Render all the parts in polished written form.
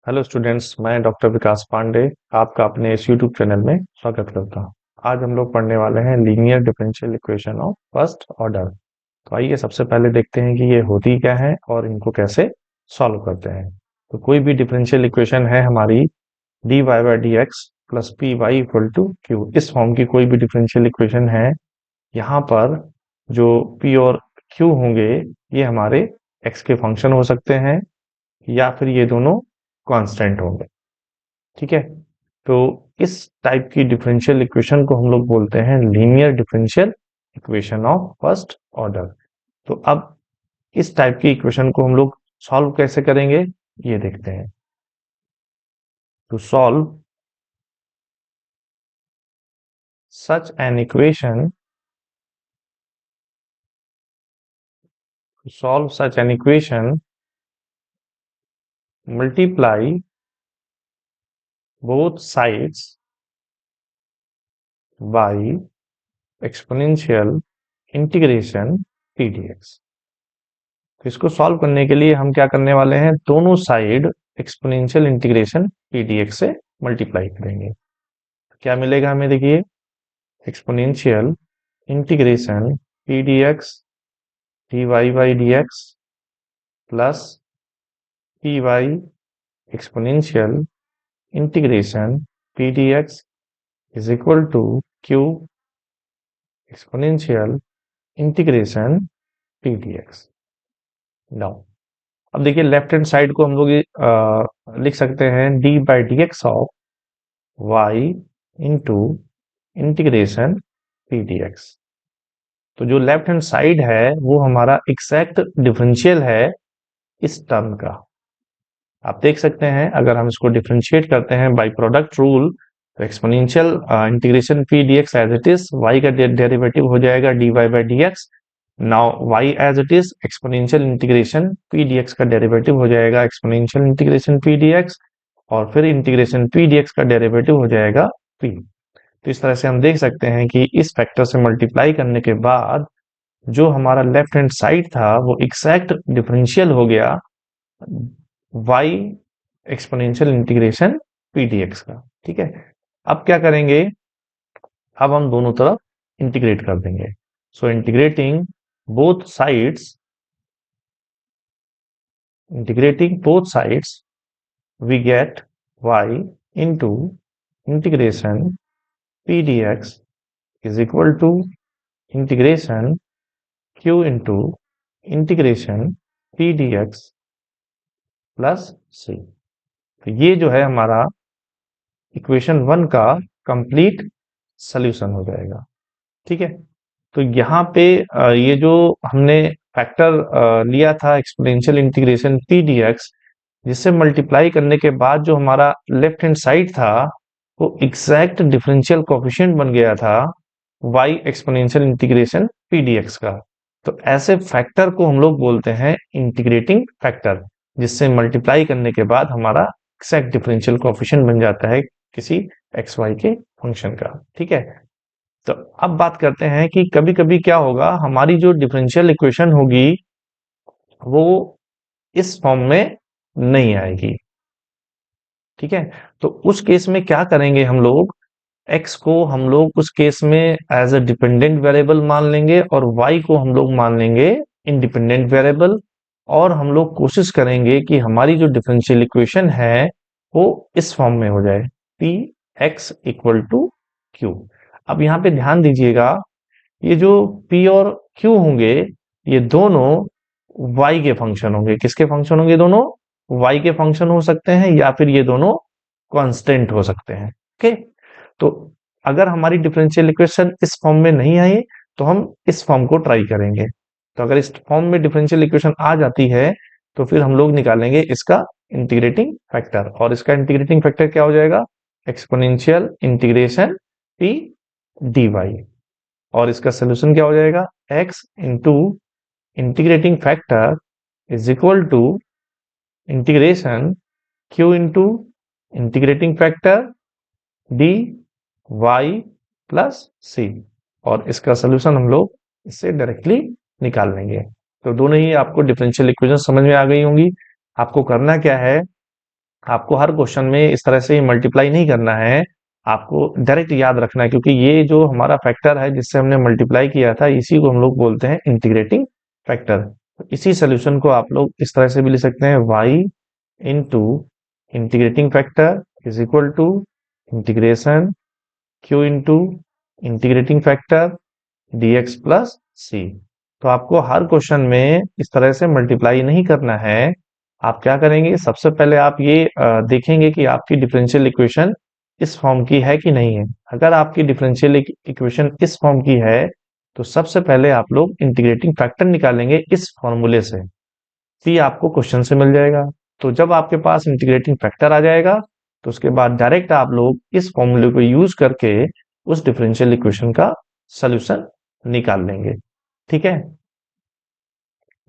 Hello students, मैं doctor विकास पांडे आपका अपने इस यूट्यूब चैनल में स्वागत करता हूं। आज हम लोग पढ़ने वाले हैं linear differential equation of first order. तो आइए सबसे पहले देखते हैं कि ये होती क्या है और इनको कैसे सॉल्व करते हैं। तो कोई भी डिफरेंशियल इक्वेशन है हमारी dy by d x plus p y equal to q, इस फॉर्म की कोई भी डिफरेंशियल इक्वेशन है। यहाँ पर जो p और q होंगे ये हमारे x के फंक्शन हो सकते हैं या फिर ये दोनों कांस्टेंट होंगे। ठीक है, तो इस टाइप की डिफरेंशियल इक्वेशन को हम लोग बोलते हैं linear differential equation of first order. तो अब इस टाइप की इक्वेशन को हम लोग सॉल्व कैसे करेंगे ये देखते हैं। To solve such an equation multiply both sides by exponential integration p d x. तो इसको सॉल्व करने के लिए हम क्या करने वाले हैं, दोनों side exponential integration p d x से मल्टीप्लाई करेंगे। क्या मिलेगा हमें, देखिए, exponential integration p d x d y by d x plus p y exponential integration p d x is equal to q exponential integration p d x. Now अब देखिए, left hand side को हम लोग लिख सकते हैं d by d x of y into integration p d x. तो जो लेफ्ट हैंड साइड है वो हमारा एग्जैक्ट डिफरेंशियल है इस टर्म का। आप देख सकते हैं, अगर हम इसको डिफरेंशिएट करते हैं बाय प्रोडक्ट रूल, तो exponential integration p d x as it is, y का डेरिवेटिव हो जाएगा d y by d x. Now y as it is, exponential integration p d x का डेरिवेटिव हो जाएगा exponential integration p d x, और फिर integration p d x का derivative हो जाएगा पी। तो इस तरह से हम देख सकते हैं कि इस फैक्टर से मल्टीप्लाई करने के बाद जो हमारा लेफ्ट हैंड साइड था वो एग्जैक्ट डिफरेंशियल हो गया y exponential integration p d x का। ठीक है, अब क्या करेंगे, अब हम दोनों तरफ इंटीग्रेट कर देंगे। So integrating both sides we get y into integration p dx is equal to integration q into integration p dx plus c। तो ये जो है हमारा इक्वेशन 1 का कंप्लीट सॉल्यूशन हो जाएगा। ठीक है, तो यहाँ पे ये जो हमने फैक्टर लिया था exponential integration p d x, जिससे मल्टीप्लाई करने के बाद जो हमारा लेफ्ट हैंड साइड था वो एग्जैक्ट डिफरेंशियल कोफिशिएंट बन गया था y exponential integration p d x का। तो ऐसे फैक्टर को हम लोग बोलते हैं इंटीग्रेटिंग फैक्टर, जिससे मल्टीप्लाई करने के बाद हमारा एग्जैक्ट डिफरेंशियल कोफिशिएंट बन जाता है किसी एक्स वाई के फंक्शन का। ठीक है, तो अब बात करते हैं कि कभी कभी क्या होगा, हमारी जो डिफरेंशियल इक्वेशन होगी वो इस फॉर्म में नहीं आएगी। ठीक है, तो उस केस में क्या करेंगे, हम लोग x को हम लोग उस केस में एज अ डिपेंडेंट वेरिएबल मान लेंगे और y को हम लोग मान लेंगे इंडिपेंडेंट वेरिएबल, और हम लोग कोशिश करेंगे कि हमारी जो डिफरेंशियल इक्वेशन है वो इस फॉर्म में हो जाए, p x equal to q. अब यहाँ पे ध्यान दीजिएगा, ये जो p और q होंगे ये दोनों y के फंक्शन होंगे। किसके फंक्शन होंगे, दोनों y के फंक्शन हो सकते हैं या फिर ये दोनों कांस्टेंट हो सकते हैं। ओके, तो अगर हमारी डिफरेंशियल इक्वेशन इस फॉर्म में नहीं आई तो हम इस फॉर्म को ट्राई करेंगे। तो अगर इस फॉर्म में डिफरेंशियल इक्वेशन आ जाती है तो फिर हम लोग निकालेंगे इसका इंटीग्रेटिंग फैक्टर, और इसका इंटीग्रेटिंग फैक्टर क्या हो जाएगा, exponential integration p d y, और इसका सोल्यूशन क्या हो जाएगा, x into integrating factor is equal to integration q into integrating factor d y plus c, और इसका सोल्यूशन हम लोग इससे डायरेक्टली निकाल लेंगे। तो दोनों ही आपको डिफरेंशियल इक्वेशन समझ में आ गई होंगी। आपको करना क्या है, आपको हर क्वेश्चन में इस तरह से मल्टीप्लाई नहीं करना है, आपको डायरेक्ट याद रखना है, क्योंकि ये जो हमारा फैक्टर है जिससे हमने मल्टीप्लाई किया था, इसी को हम लोग बोलते हैं इंटीग्रेटिंग फैक्टर। इसी सोल्यूशन को आप लोग इस तरह से भी लिख सकते हैं, y into integrating factor is equal to integration q into integrating factor dx plus c. तो आपको हर क्वेश्चन में इस तरह से मल्टीप्लाई नहीं करना है। आप क्या करेंगे, सबसे पहले आप ये देखेंगे कि आपकी डिफरेंशियल इक्वेशन इस फॉर्म की है कि नहीं है। अगर आपकी डिफरेंशियल इक्वेशन इस फॉर्म की है, तो सबसे पहले आप लोग इंटीग्रेटिंग फैक्टर निकालेंगे इस फॉर्मूले से, सी आपको क्वेश्चन से मिल जाएगा। तो जब आपके पास इंटीग्रेटिंग फैक्टर आ जाएगा, तो उसके बाद डायरेक्ट आप लोग इस फॉर्मूले को यूज करके उस डिफरेंशियल इक्वेशन का सोल्यूशन निकाल लेंगे। ठीक है,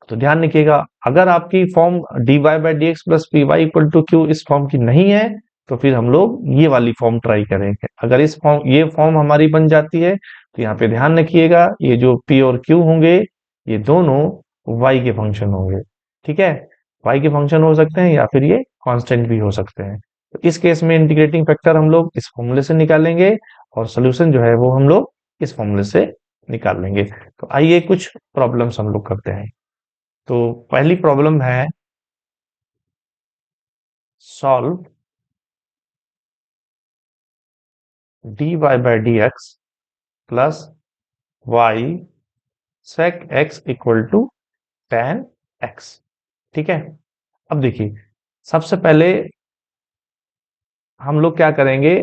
तो ध्यान रखिएगा, अगर आपकी form dy by d x plus p y equal to q इस फॉर्म की नहीं है, तो फिर हम लोग ये वाली फॉर्म ट्राई करेंगे। अगर इस फॉर्म ये फॉर्म हमारी बन जाती है, तो यहाँ पे ध्यान रखिएगा, ये जो p और q होंगे, ये दोनों y के फंक्शन होंगे। ठीक है, y के फंक्शन हो सकते हैं या फिर ये कांस्टेंट भी हो सकते हैं। तो इस केस में इंटीग्रेटिंग फैक्टर हम लोग इस फॉर्मूले से निकालेंगे, और सोल्यूशन जो है वो हम लोग इस फॉर्मूले से निकाल लेंगे। तो आइए कुछ प्रॉब्लम्स हम लोग करते हैं। तो पहली प्रॉब्लम है, solve dy by d x plus y sec x equal to tan x। ठीक है, अब देखिए, सबसे पहले हम लोग क्या करेंगे,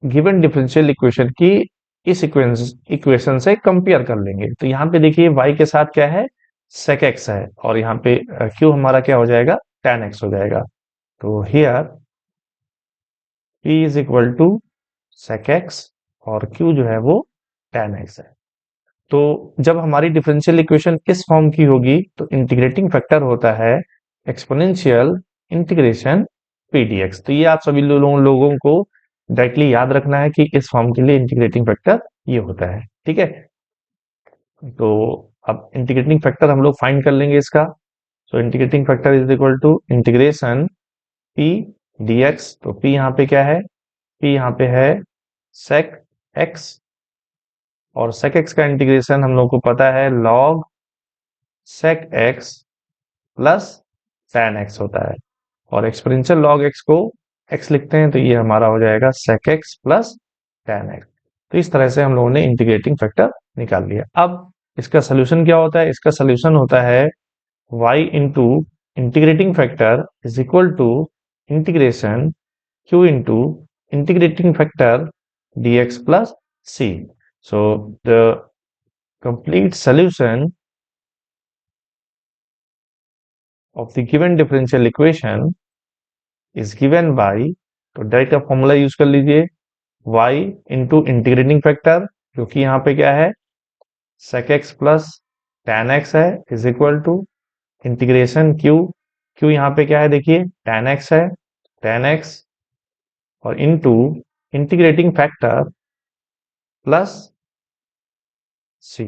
गिवन डिफरेंशियल इक्वेशन की इस इक्वेशन से कंपेयर कर लेंगे। तो यहाँ पे देखिए y के साथ क्या है, sec x है, और यहाँ पे q हमारा क्या हो जाएगा, tan x हो जाएगा। तो here p is equal to sec x और q जो है वो tan x है। तो जब हमारी डिफरेंशियल इक्वेशन इस फॉर्म की होगी, तो इंटीग्रेटिंग फैक्टर होता है exponential integration p d x. तो ये आप सभी लोगों को डायरेक्टली याद रखना है कि इस फॉर्म के लिए इंटीग्रेटिंग फैक्टर ये होता है। ठीक है, तो अब इंटीग्रेटिंग फैक्टर हम लोग फाइंड कर लेंगे इसका। तो integrating factor is equal to integration p d x. तो पी यहाँ पे क्या है, पी यहाँ पे है sec x, और sec x का इंटीग्रेशन हम लोग को पता है log sec x plus tan x होता है, और एक्सपोनेंशियल log x को x लिखते हैं, तो ये हमारा हो जाएगा sec x plus tan x। तो इस तरह से हम लोगों ने इंटीग्रेटिंग फैक्टर निकाल लिया। अब इसका सोल्यूशन क्या होता है, इसका सोल्यूशन होता है y into integrating factor is equal to integration q into integrating factor dx plus c। So the complete solution of the given differential equation is given by, तो डायरेक्ट आप फॉर्मूला यूज कर लीजिए, y into integrating factor, जो कि यहाँ पे क्या है, sec x plus tan x है, is equal to integration q यहाँ पे क्या है देखिए, tan x है, tan x, और into integrating factor plus c।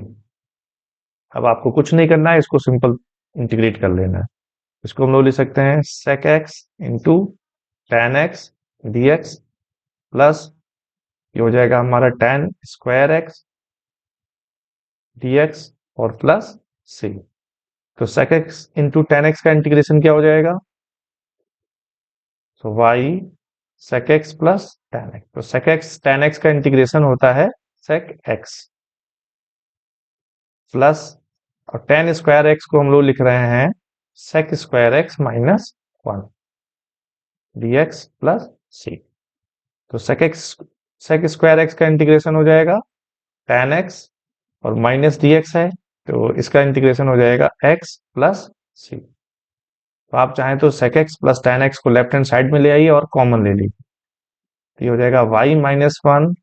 अब आपको कुछ नहीं करना है, इसको सिंपल इंटीग्रेट कर लेना है। इसको हम लोग लिख सकते हैं sec x into tan x dx plus, ये हो जाएगा हमारा tan स्क्वायर एक्स dx और प्लस c। तो sec x into tan x का इंटीग्रेशन क्या हो जाएगा, तो y sec x plus tan x। तो sec x tan x का इंटीग्रेशन होता है sec x प्लस, और tan स्क्वायर x को हम लोग लिख रहे हैं sec square x minus 1 dx plus c। तो sec स्क्वायर x का इंटीग्रेशन हो जाएगा tan x, और माइनस dx है, तो इसका इंटीग्रेशन हो जाएगा x प्लस c। तो आप चाहें तो sec x plus tan x को लेफ्ट हैंड साइड में ले आइए और कॉमन ले लीजिए। तो ये हो जाएगा y minus 1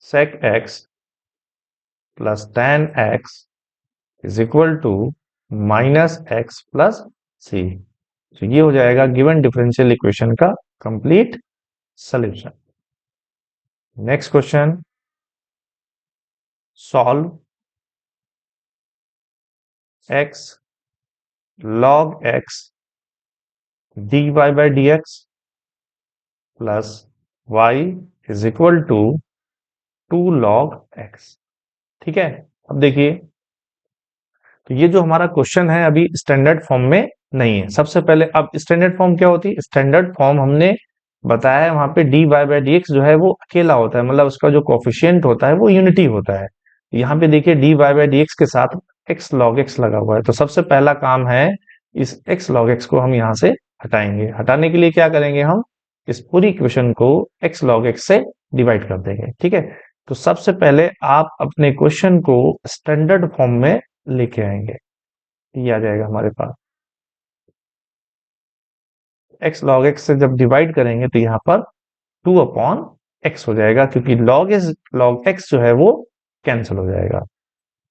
sec x plus tan x is equal to minus x plus c। तो ये हो जाएगा गिवन डिफरेंशियल इक्वेशन का complete solution. Next question, solve x log x dy by dx plus y is equal to 2 log x। ठीक है, अब देखिए, तो ये जो हमारा क्वेश्चन है अभी स्टैंडर्ड फॉर्म में नहीं है। सबसे पहले अब स्टैंडर्ड फॉर्म क्या होती है? स्टैंडर्ड फॉर्म हमने बताया है वहां पे dy बाय dx जो है वो अकेला होता है, मतलब उसका जो कोफिशिएंट होता है वो यूनिटी होता है। यहाँ पे देखिए dy बाय dx के साथ x log x लगा हुआ है, तो सबसे पहला काम है इस x log x को हम यहाँ से हटाएंगे। हटाने के लिए क्या करेंगे, हम इस पूरी इक्वेशन को x log x से डिवाइड कर देंगे। ठीक है, तो सबसे पहले आप अपने क्वेश्चन को स्टैंडर्ड फॉर्म में लेके आएंगे। ये आ जाएगा हमारे पास, x log x से जब डिवाइड करेंगे तो यहाँ पर 2 अपॉन x हो जाएगा, क्योंकि log x जो है वो कैंसिल हो जाएगा।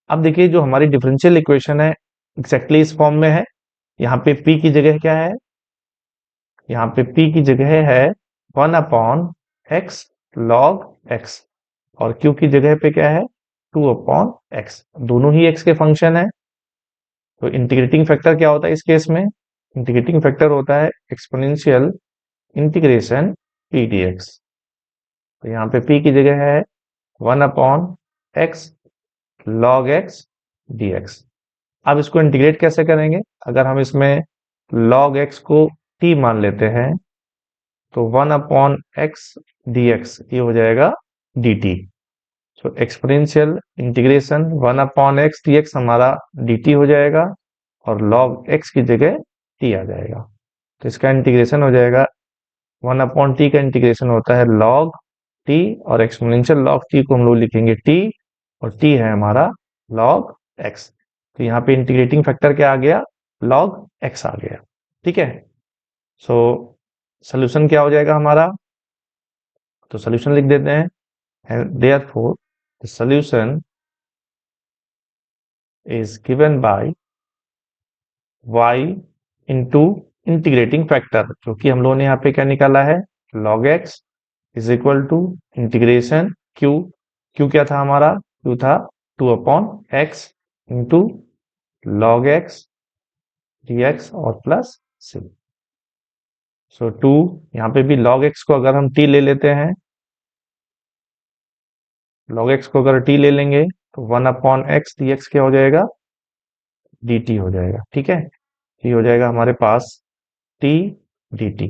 अब देखिए जो हमारी डिफरेंशियल इक्वेशन है एग्जैक्टली इस फॉर्म में है। यहाँ पे p की जगह क्या है? यहाँ पे p की जगह है 1 अपॉन x log x, और q की जगह पे क्या है? 2 अपॉन x। दोनों ही x के फंक्शन है, तो इंटीग्रेटिंग फैक्टर क्या होता है इस केस में? इंटीग्रेटिंग फैक्टर होता है exponential integration p d x. तो यहाँ पे p की जगह है 1 upon x log x dx। अब इसको इंटीग्रेट कैसे करेंगे? अगर हम इसमें log x को t मान लेते हैं तो 1 अपॉन x dx ये हो जाएगा dt। So exponential integration 1 upon x dx हमारा dt हो जाएगा, और log x की जगह t आ जाएगा। तो इसका इंटीग्रेशन हो जाएगा 1 अपॉन टी का इंटीग्रेशन होता है log t, और एक्सपोनेंशियल log t को हम लोग लिखेंगे t, और t है हमारा log x। तो यहाँ पे इंटीग्रेटिंग फैक्टर क्या आ गया? log x आ गया। ठीक है, सो सोल्यूशन क्या हो जाएगा हमारा? तो सोल्यूशन लिख देते हैं, therefore the solution is given by y into integrating factor, जो कि हम लोगों ने यहाँ पे क्या निकाला है? log x is equal to integration q। q क्या था हमारा? q था 2 upon x into log x dx और प्लस c। सो 2, यहाँ पे भी log x को अगर हम t ले लेते हैं, log x को अगर t ले लेंगे तो 1 अपॉन x dx क्या हो जाएगा? dt हो जाएगा। ठीक है, ये हो जाएगा हमारे पास t dt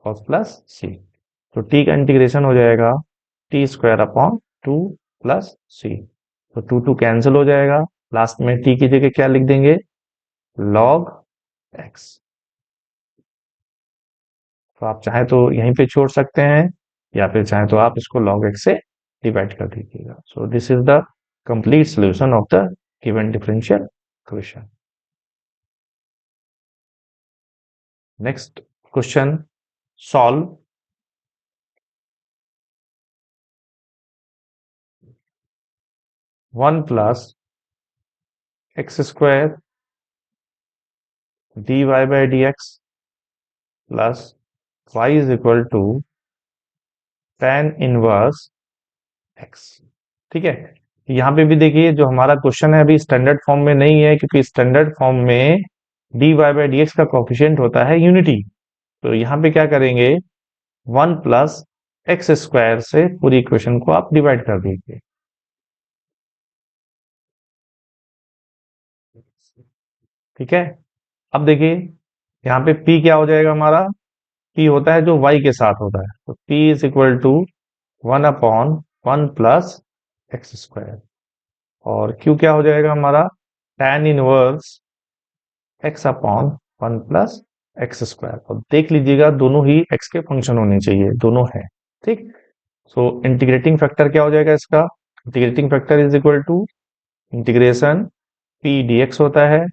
और प्लस c। तो t का इंटीग्रेशन हो जाएगा T square upon 2 plus c. तो 2 2 कैंसिल हो जाएगा, लास्ट में t की जगह क्या लिख देंगे? log x। तो आप चाहे तो यहीं पे छोड़ सकते हैं, या फिर चाहे तो आप इसको log x से डिवाइड कर दीजिएगा। So this is the complete solution of the given differential equation. Next question, solve 1 plus x square dy by dx plus y is equal to tan inverse x। ठीक है, यहाँ पे भी देखिए जो हमारा क्वेश्चन है अभी स्टैंडर्ड फॉर्म में नहीं है, क्योंकि स्टैंडर्ड फॉर्म में dy बाय dx का कोफिशिएंट होता है यूनिटी। तो यहाँ पे क्या करेंगे? 1 प्लस एक्स स्क्वायर से पूरी इक्वेशन को आप डिवाइड कर दीजिए। ठीक है, अब देखिए यहाँ पे p क्या हो जाएगा हमारा? p होता है जो y के साथ होता है, तो p is equal to 1 upon 1 plus x square, और q क्या हो जाएगा हमारा? tan inverse x upon 1 plus x square. और देख लीजिएगा दोनों ही x के फंक्शन होने चाहिए, दोनों है। ठीक, सो इंटीग्रेटिंग फैक्टर क्या हो जाएगा इसका? Integrating factor is equal to integration p dx होता है,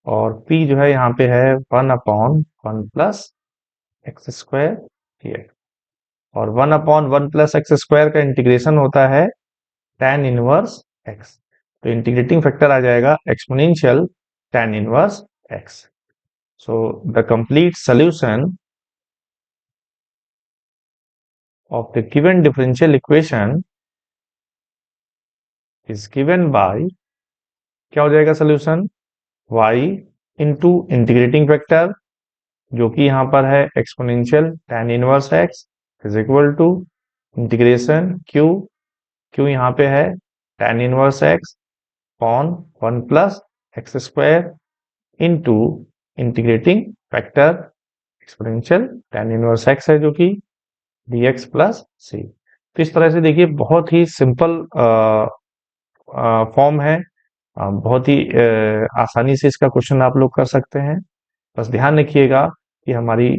और p जो है यहाँ पे है 1 upon 1 plus x square dx, और 1 अपॉन 1 प्लस एक्स स्क्वायर का इंटीग्रेशन होता है tan इनवर्स x। तो इंटीग्रेटिंग फैक्टर आ जाएगा exponential tan inverse x। So the complete solution of the given differential equation is given by, क्या हो जाएगा solution? y into integrating factor जो कि यहाँ पर है exponential tan inverse x is equal to integration q यहाँ पे है tan inverse x upon 1 plus x square into integrating factor exponential tan inverse x है जो कि dx प्लस सी। तो इस तरह से देखिए बहुत ही सिंपल फॉर्म है। बहुत ही आसानी से इसका क्वेश्चन आप लोग कर सकते हैं। बस ध्यान रखिएगा कि हमारी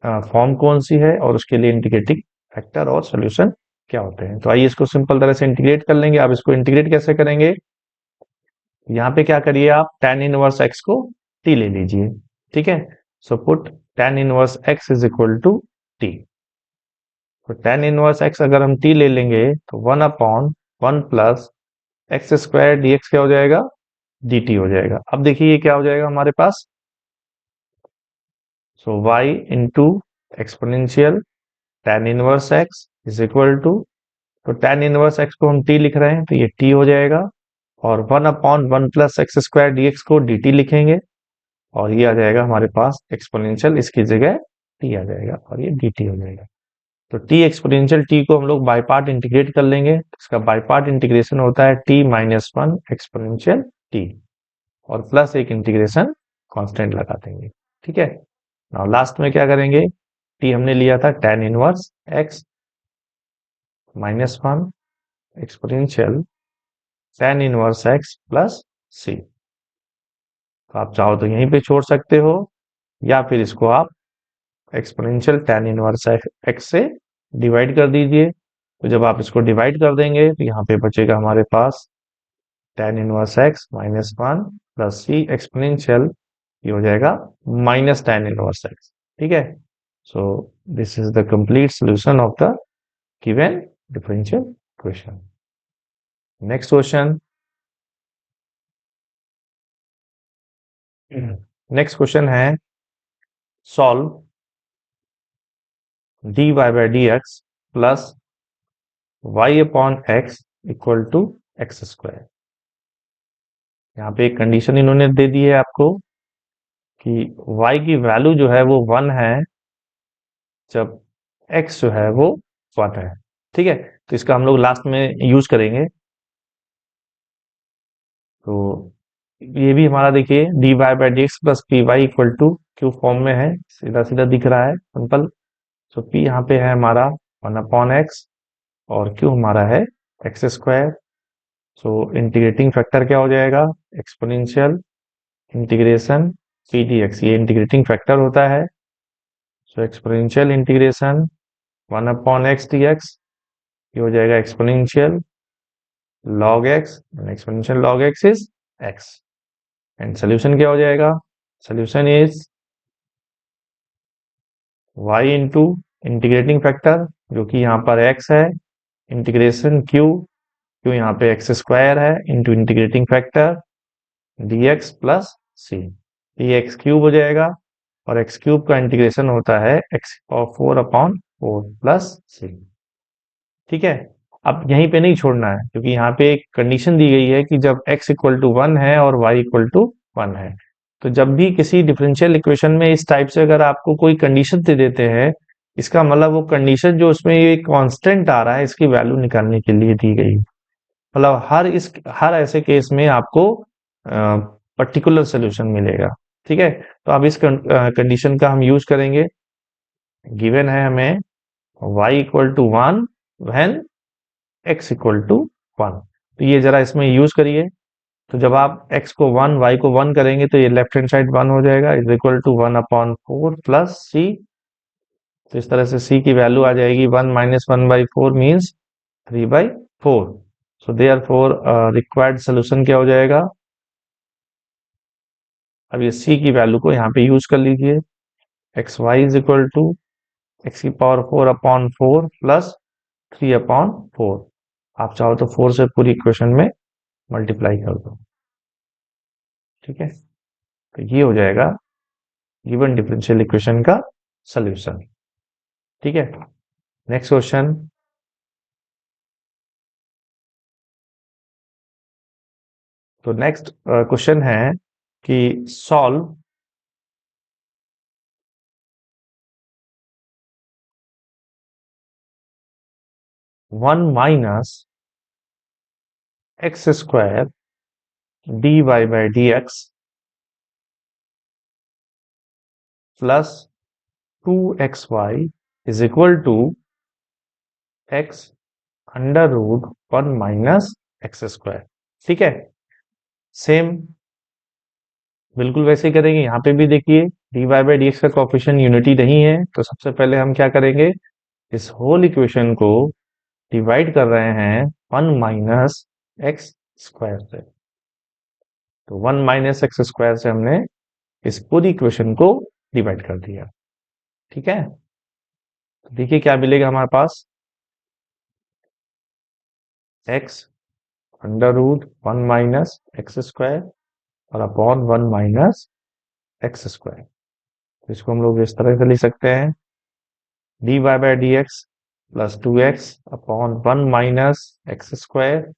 फॉर्म कौन सी है और उसके लिए इंटीग्रेटिंग फैक्टर और सॉल्यूशन क्या होते हैं। तो आइए इसको सिंपल तरह से इंटीग्रेट कर लेंगे। आप इसको इंटीग्रेट कैसे करेंगे? यहाँ पे क्या करिए, आप tan इनवर्स x को t ले लीजिए। ठीक है, so put tan inverse x is equal to t। तो tan इनवर्स x अगर हम t ले लेंगे तो 1 upon 1 plus x square dx क्या हो जाएगा? dt हो जाएगा। अब देखिए ये क्या हो जाएगा हमारे पास, so y into exponential tan inverse x is equal to, तो tan इनवर्स x को हम t लिख रहे हैं तो ये t हो जाएगा, और 1 upon 1 plus x square dx को dt लिखेंगे और ये आ जाएगा हमारे पास एक्सपोनेंशियल, इसकी जगह t आ जाएगा और ये dt हो जाएगा। तो t एक्सपोनेंशियल t को हम लोग बाय पार्ट इंटीग्रेट कर लेंगे। इसका बाय पार्ट इंटीग्रेशन होता है t माइनस 1 एक्सपोनेंशियल t और प्लस एक इंटीग्रेशन कांस्टेंट लगा देंगे। ठीक है, नाउ लास्ट में क्या करेंगे, t हमने लिया था tan inverse x minus 1 exponential tan inverse x plus c। तो आप चाहो तो यहीं पे छोड़ सकते हो या फिर इसको आप एक्सपोनेंशियल tan इनवर्स x से डिवाइड कर दीजिए। तो जब आप इसको डिवाइड कर देंगे तो यहाँ पे बचेगा हमारे पास tan inverse x minus 1 plus c exponential, ये हो जाएगा माइनस tan इनवर्स x। ठीक है, so this is the complete solution of the given differential question. Next question, next question है solve dy by dx plus y upon x equal to x square. यहाँ पे एक condition इन्होंने दे दी है आपको कि y की वैल्यू जो है वो 1 है जब x जो है वो 1 है। ठीक है, तो इसका हम लोग लास्ट में यूज करेंगे। तो ये भी हमारा देखिए dy by d x plus p y equal to q form में है, सीधा सीधा दिख रहा है सिंपल। सो p यहाँ पे है हमारा 1 अपॉन एक्स और q हमारा है x square. So integrating factor क्या हो जाएगा? Exponential integration p d x, ये इंटीग्रेटिंग फैक्टर होता है। So exponential integration 1 upon x d x, ये हो जाएगा exponential log x, exponential log x is x। And solution क्या हो जाएगा? Solution is y into integrating factor जो कि यहाँ पर x है, इंटीग्रेशन q यहाँ पे एक्स स्क्वायर है into integrating factor dx plus c, ये एक्स क्यूब हो जाएगा और एक्स क्यूब का इंटीग्रेशन होता है एक्स और 4 अपॉन 4 प्लस सी। ठीक है, अब यहीं पे नहीं छोड़ना है क्योंकि यहाँ पे एक कंडीशन दी गई है कि जब x इक्वल टू 1 है और y इक्वल टू 1 है, तो जब भी किसी डिफरेंशियल इक्वेशन में इस टाइप से अगर आपको कोई कंडीशन दे देते हैं, इसका मतलब वो कंडीशन जो उसमें ये कांस्टेंट आ रहा है इसकी वैल्यू निकालने के लिए दी गई। मतलब हर ऐसे केस में आपको पर्टिकुलर सोल्यूशन मिलेगा। ठीक है, तो अब इस कंडीशन का हम यूज करेंगे। गिवन है हमें y equal to 1 when x equal to 1, तो ये जरा इसमें यूज करिए। तो जब आप x को 1 y को 1 करेंगे तो ये लेफ्ट हैंड साइड 1 हो जाएगा, is equal to 1 upon 4 plus c। तो इस तरह से c की वैल्यू आ जाएगी 1 minus 1 by 4 means 3 by 4। So therefore required solution क्या हो जाएगा? अब ये c की वैल्यू को यहाँ पे यूज कर लीजिए, x y is equal to x की पावर 4 अपॉन 4 प्लस 3 अपॉन 4। आप चाहो तो 4 से पूरी इक्वेशन में मल्टीप्लाई कर दो। ठीक है, तो ये हो जाएगा गिवन डिफरेंशियल इक्वेशन का सॉल्यूशन। ठीक है, नेक्स्ट क्वेश्चन, तो नेक्स्ट क्वेश्चन है कि solve 1 minus x square d y by d x plus 2xy is equal to x under root 1 minus x square. ठीक है, सेम बिल्कुल वैसे ही करेंगे। यहाँ पे भी देखिए d y by d x का कोफिशिएंट यूनिटी नहीं है, तो सबसे पहले हम क्या करेंगे, इस होल इक्वेशन को डिवाइड कर रहे हैं 1 माइनस एक्स स्क्वायर से। तो 1 माइनस एक्स स्क्वायर से हमने इस पूरी इक्वेशन को डिवाइड कर दिया। ठीक है, तो देखिए क्या मिलेगा हमारे पास, x under root 1 minus x square और अपॉन 1 माइनस एक्स स्क्वायर। तो इसको हम लोग इस तरह से लिख सकते हैं, d y by d x plus 2x upon 1 minus x square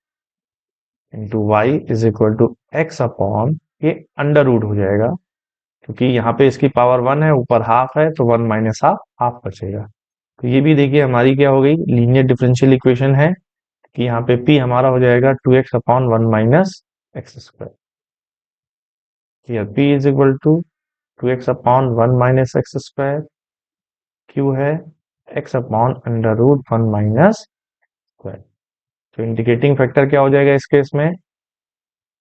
into y is equal to x upon, ये अंडर रूट हो जाएगा क्योंकि यहाँ पे इसकी पावर 1 है, ऊपर हाफ है, तो 1 माइनस हाफ, हाफ बचेगा। तो ये भी देखिए हमारी क्या हो गई, लीनियर डिफरेंशियल इक्वेशन है कि यहाँ पे p हमारा हो जाएगा 2x upon 1 minus x square. p is equal to 2x upon 1 minus x square, q है x upon under root 1 minus square. तो इंटीग्रेटिंग फैक्टर क्या हो जाएगा इस केस में,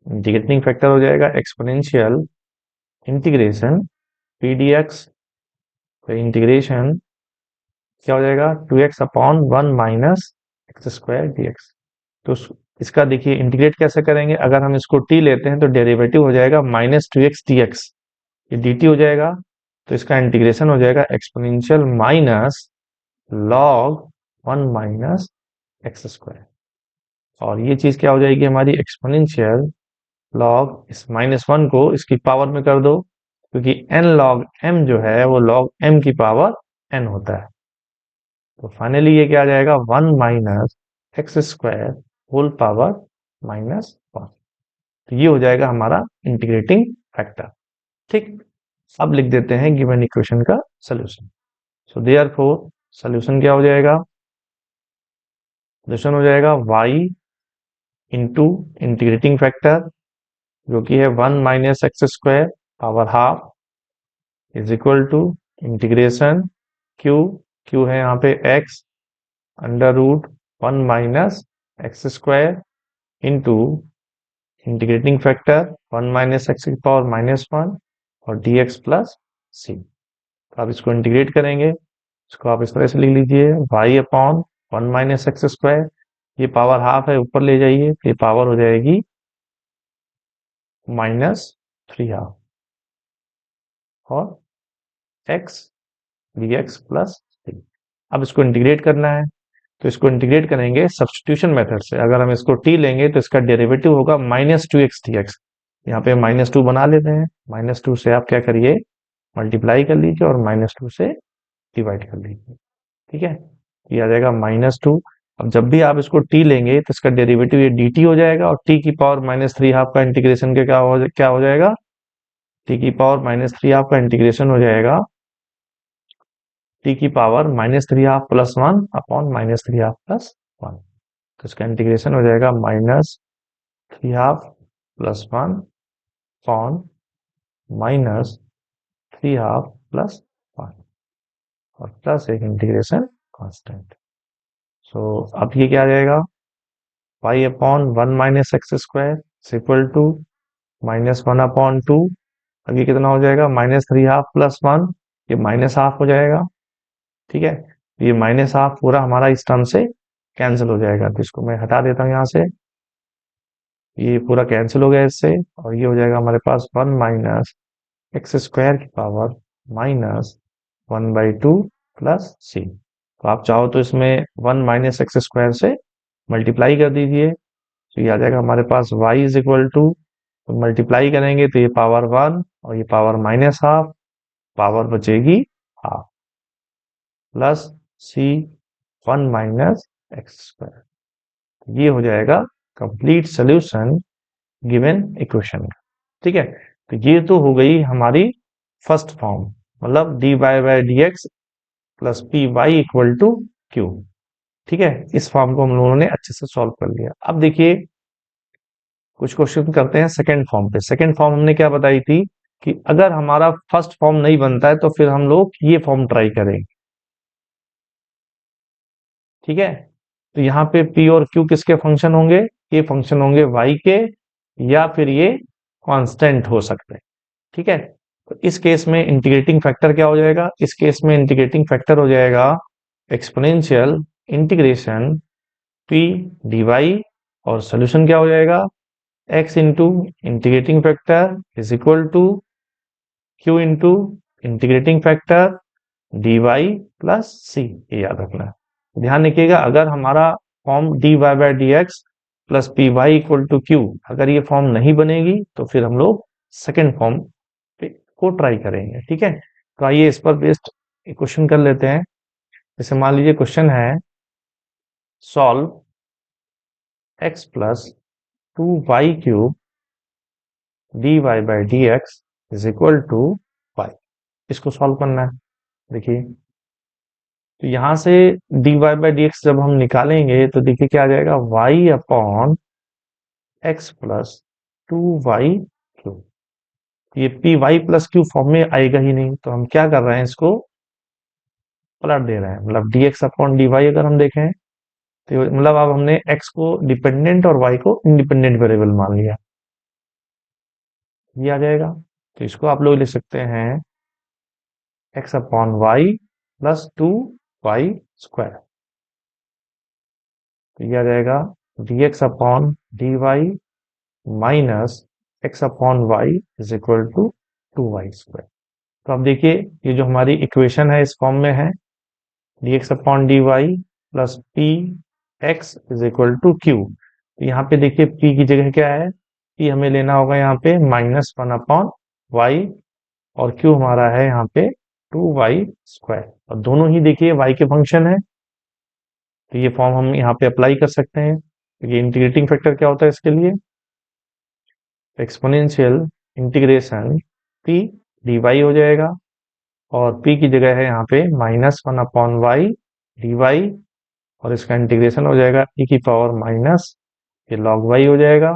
इंटीग्रेटिंग फैक्टर हो जाएगा exponential integration p d x. तो इंटीग्रेशन क्या हो जाएगा, 2x upon 1 minus x square d x. तो इसका देखिए इंटीग्रेट कैसे करेंगे, अगर हम इसको t लेते हैं तो डेरिवेटिव हो जाएगा माइनस 2x dx, ये dt हो जाएगा। तो इसका इंटीग्रेशन हो जाएगा exponential minus log 1 minus x square. और ये चीज क्या हो जाएगी हमारी, एक्सपोनेंशियल लॉग इस -1 को इसकी पावर में कर दो, क्योंकि n log m जो है वो log m की पावर n होता है। तो फाइनली ये क्या आ जाएगा, 1 minus x square whole power -1। तो ये हो जाएगा हमारा इंटीग्रेटिंग फैक्टर। ठीक, अब लिख देते हैं गिवन इक्वेशन का सोल्यूशन। सो देयरफॉर सोल्यूशन क्या हो जाएगा, सोल्यूशन हो जाएगा y इंटू इंटीग्रेटिंग फैक्टर जो कि है 1 minus x square power half is equal to integration q है यहाँ पे x under root 1 minus x square into integrating factor 1 minus x की पावर -1 और dx प्लस सी। तो आप इसको इंटीग्रेट करेंगे, इसको आप इस तरह से लिख लीजिए, y upon 1 minus x square, ये पावर हाफ है ऊपर ले जाइए, ये पावर हो जाएगी -3 हाफ और x dx प्लस सी। अब इसको इंटीग्रेट करना है, तो इसको इंटीग्रेट करेंगे सब्स्टिट्यूशन मेथड से। अगर हम इसको t लेंगे तो इसका डेरिवेटिव होगा -2x dx। यहाँ पे -2 बना लेते हैं, -2 से आप क्या करिए, मल्टीप्लाई कर लीजिए और -2 से डिवाइड कर लीजिए। ठीक है, ये आ जाएगा -2। अब जब भी आप इसको t लेंगे तो इसका डेरिवेटिव ये dt हो जाएगा और t की पावर -3 हाफ का इंटीग्रेशन के क्या हो जाएगा, t की पावर -3 हाफ का इंटीग्रेशन हो जाएगा t की power -3 half plus 1 upon -3 half plus 1। तो इसका इंटीग्रेशन हो जाएगा -3 half plus 1 upon -3 half plus 1 और प्लस एक इंटीग्रेशन कांस्टेंट। सो अब ये क्या आ जाएगा, y upon 1 minus x square equal to -1 upon 2। अब ये कितना हो जाएगा, -3 हाफ प्लस 1, ये माइनस हाफ हो जाएगा। ठीक है, ये माइनस हाफ पूरा हमारा इस टर्म से कैंसिल हो जाएगा, तो इसको मैं हटा देता हूँ यहाँ से, ये पूरा कैंसिल हो गया इससे, और ये हो जाएगा हमारे पास 1 माइनस एक्स स्क्वायर की पावर -1/2 प्लस सी। तो आप चाहो तो इसमें 1 माइनस एक्स स्क्वायर से मल्टीप्लाई कर दीजिए, तो ये आ जाएगा हमारे पास y इज इक्वल टू, तो मल्टीप्लाई करेंगे तो ये पावर 1 और ये पावर -हाफ, पावर बचेगी हाफ प्लस सी 1 माइनस एक्स स्क्वायर। ये हो जाएगा कंप्लीट सोल्यूशन गिवन इक्वेशन का। ठीक है, तो ये तो हो गई हमारी फर्स्ट फॉर्म, मतलब dy by d x plus p y equal to q. ठीक है, इस फॉर्म को हम लोगों ने अच्छे से सॉल्व कर लिया। अब देखिए कुछ क्वेश्चन करते हैं सेकंड फॉर्म पे। सेकंड फॉर्म हमने क्या बताई थी कि अगर हमारा फर्स्ट फॉर्म नहीं बनता है तो फिर हम लोग ये फॉर्म ट्राई करेंगे। ठीक है, तो यहाँ पे p और q किसके फंक्शन होंगे? ये फंक्शन होंगे y के, या फिर ये कांस्टेंट हो सकते हैं। ठीक है, तो इस केस में इंटीग्रेटिंग फैक्टर क्या हो जाएगा? इस केस में इंटीग्रेटिंग फैक्टर हो जाएगा एक्सपोनेंशियल इंटीग्रेशन p dy, और सोल्यूशन क्या हो जाएगा? x into integrating factor is equal to q into integrating factor dy plus c। ये याद रखना। ध्यान रखिएगा, अगर हमारा form dy by d x plus p y equal to q, अगर ये फॉर्म नहीं बनेगी तो फिर हम लोग सेकेंड फॉर्म को ट्राई करेंगे। ठीक है, तो आइए इस पर बेस्ड क्वेश्चन कर लेते हैं। जैसे मान लीजिए क्वेश्चन है solve x plus two y cube d y by d x is equal to y. इसको सॉल्व करना है। देखिए, तो यहां से dy बाई डी एक्स जब हम निकालेंगे तो देखिए क्या आ जाएगा? y upon x plus two y cube. ये p y plus q form में आएगा ही नहीं, तो हम क्या कर रहे हैं? इसको पलट दे रहे हैं। मतलब d x upon d y अगर हम देखें तो मतलब अब हमने x को डिपेंडेंट और y को इंडिपेंडेंट वेरिएबल मान लिया। ये आ जाएगा, तो इसको आप लोग लिख सकते हैं x upon y plus two y square. तो ये आ जाएगा d x upon d y minus x upon y is equal to two y square. तो अब देखिए ये जो हमारी इक्वेशन है इस फॉर्म में है d x upon d y plus p x is equal to q. तो यहाँ पे देखिए p की जगह क्या है? p हमें लेना होगा यहाँ पे माइनस वन अपॉन वाई, और q हमारा है यहाँ पे टू वाई स्क्वायर, और दोनों ही देखिए y के फंक्शन है। तो ये फॉर्म हम यहाँ पे अप्लाई कर सकते हैं। तो ये इंटीग्रेटिंग फैक्टर क्या होता है इसके लिए? एक्सपोनेंशियल इंटीग्रेशन p dy हो जाएगा, और p की जगह है यहाँ पे minus one upon y d y, और इसका इंटीग्रेशन हो जाएगा e की पावर माइनस ये लॉग y हो जाएगा।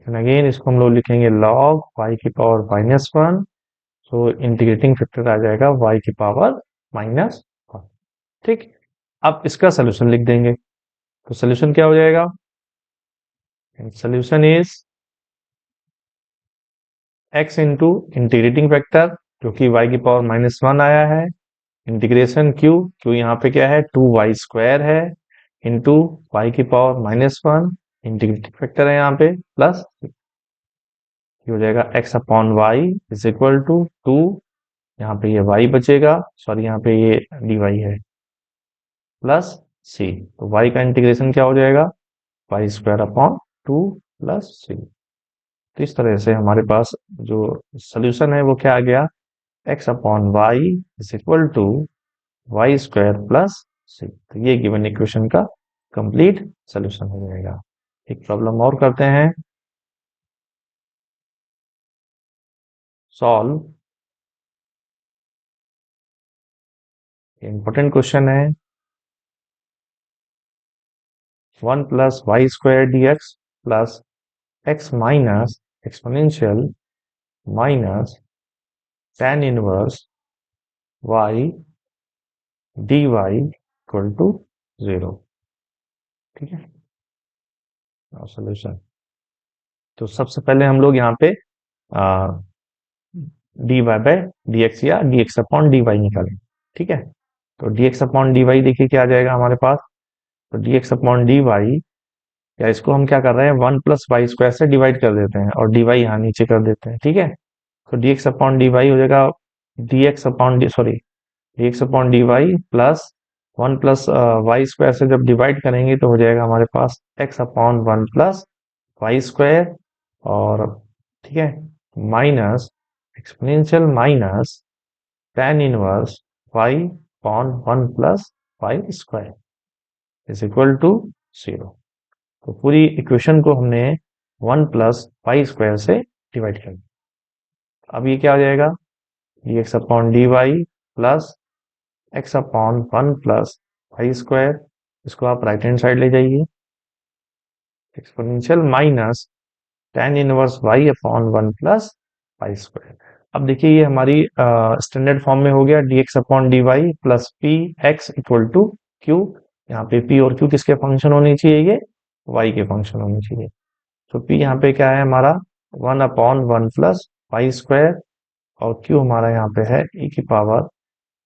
एंड अगेन इसको हम लोग लिखेंगे लॉग y की पावर माइनस वन, तो इंटीग्रेटिंग फैक्टर आ जाएगा y की पावर माइनस वन। ठीक, अब इसका सोल्यूशन लिख देंगे। तो सोल्यूशन क्या हो जाएगा? Solution is x into integrating factor जो कि y की पावर माइनस वन आया है, इंटीग्रेशन q यहाँ पे क्या है? टू वाई स्क्वायर है, इंटू वाई की power minus one, integrating factor है यहाँ पे, प्लस हो जाएगा x upon y is equal to two, यहाँ पे ये y बचेगा, सॉरी यहाँ पे ये dy है, प्लस c। तो y का इंटीग्रेशन क्या हो जाएगा? Y square upon two plus c. तो इस तरह से हमारे पास जो सोल्यूशन है वो क्या आ गया? x upon y is equal to y square plus c. तो ये गिवन इक्वेशन का कंप्लीट सोल्यूशन हो जाएगा। एक प्रॉब्लम और करते हैं, सॉल्व इंपॉर्टेंट क्वेश्चन है one plus y square d x plus x minus exponential minus tan inverse y dy equal to zero. ठीक है, सॉल्यूशन। तो सबसे पहले हम लोग यहाँ पे d y by d x या d x upon d y निकालें। ठीक है, तो d x upon d y देखिए क्या आ जाएगा हमारे पास? तो d x upon d y, या इसको हम क्या कर रहे हैं? वन प्लस वाई स्क्वायर से डिवाइड कर देते हैं और डी वाई यहाँ नीचे कर देते हैं। ठीक है, तो d x upon d y हो जाएगा d x upon d sorry d x upon d y plus one plus y square से जब डिवाइड करेंगे तो हो जाएगा हमारे पास x upon one plus y square, और ठीक है minus exponential minus tan inverse y upon one plus y square is equal to zero. तो पूरी इक्वेशन को हमने वन प्लस वाई स्क्वायर से डिवाइड कर दिया। अब ये क्या हो जाएगा? D x upon d y plus x upon one plus y square इसको आप राइट हैंड साइड ले जाइए, exponential minus tan inverse y upon 1 plus y square. अब देखिए ये हमारी स्टैंडर्ड फॉर्म में हो गया dx upon dy plus p x equal to q. यहाँ पे p और q किसके फंक्शन होने चाहिए, ये y के फंक्शन होने चाहिए। तो p यहाँ पे क्या है हमारा 1 अपॉन 1 प्लस वाई स्क्वायर, और q हमारा यहाँ पे है e की power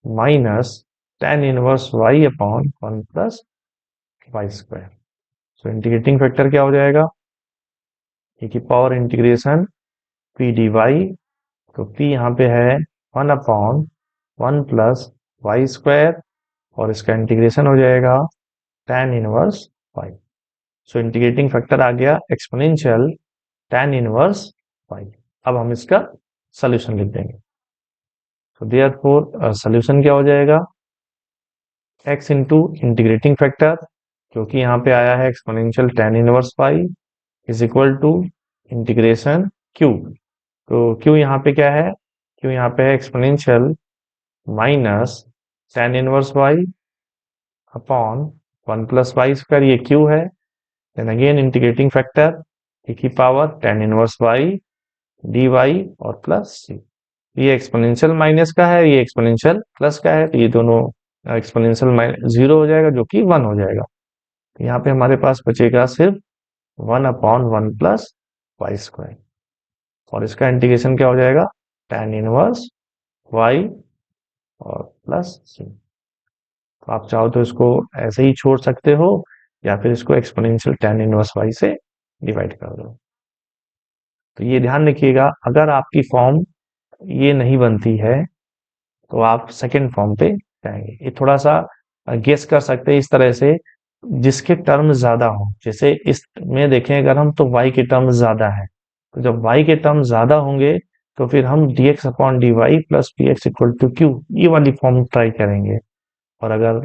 minus tan inverse y upon 1 plus y square. So integrating factor क्या हो जाएगा, e की power integration p d y, तो p यहाँ पे है 1 अपॉन 1 प्लस वाई स्क्वायर, और इसका इंटीग्रेशन हो जाएगा tan inverse y। So integrating factor आ गया एक्सपोनेंशियल tan इनवर्स y। अब हम इसका सोल्यूशन लिख देंगे। तो देयरफॉर सोल्यूशन क्या हो जाएगा, x इंटू इंटीग्रेटिंग फैक्टर, क्योंकि यहाँ पे आया है exponential tan inverse y is equal to integration q। तो q यहाँ पे क्या है, q यहाँ पे है exponential minus tan inverse y upon 1 plus y square, ये q है। Then again integrating factor e की power tan inverse y dy और प्लस c। ये एक्सपोनेंशियल माइनस का है, ये एक्सपोनेंशियल प्लस का है, तो ये दोनों एक्सपोनेंशियल जीरो हो जाएगा जो कि 1 हो जाएगा। तो यहाँ पे हमारे पास बचेगा सिर्फ 1 अपॉन 1 प्लस वाई स्क्वायर, और इसका इंटीग्रेशन क्या हो जाएगा tan इनवर्स y और प्लस c। तो आप चाहो तो इसको ऐसे ही छोड़ सकते हो, या फिर इसको एक्सपोनेंशियल tan इनवर्स y से डिवाइड कर दो। तो ये ध्यान रखिएगा, अगर आपकी फॉर्म ये नहीं बनती है तो आप सेकेंड फॉर्म पे जाएंगे। ये थोड़ा सा गेस कर सकते हैं इस तरह से, जिसके टर्म ज्यादा हो, जैसे इसमें देखें अगर हम तो y के टर्म ज्यादा है, तो जब y के टर्म ज्यादा होंगे तो फिर हम dx upon d y plus p x equal to q, ये वाली फॉर्म ट्राई करेंगे। और अगर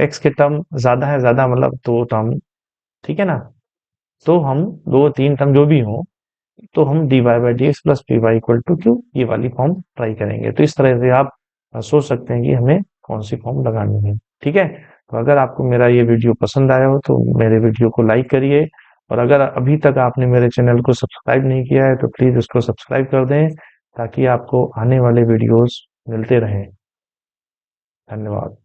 x के टर्म ज्यादा है, ज्यादा मतलब दो टर्म, ठीक है ना, तो हम दो तीन टर्म जो भी हो, तो हम d y by d x plus p y equal to q, ये वाली फॉर्म ट्राई करेंगे। तो इस तरह से आप सोच सकते हैं कि हमें कौन सी फॉर्म लगानी है। ठीक है, तो अगर आपको मेरा ये वीडियो पसंद आया हो तो मेरे वीडियो को लाइक करिए, और अगर अभी तक आपने मेरे चैनल को सब्सक्राइब नहीं किया है तो प्लीज उसको सब्सक्राइब कर दें, ताकि आपको आने वाले वीडियोस मिलते रहें। धन्यवाद।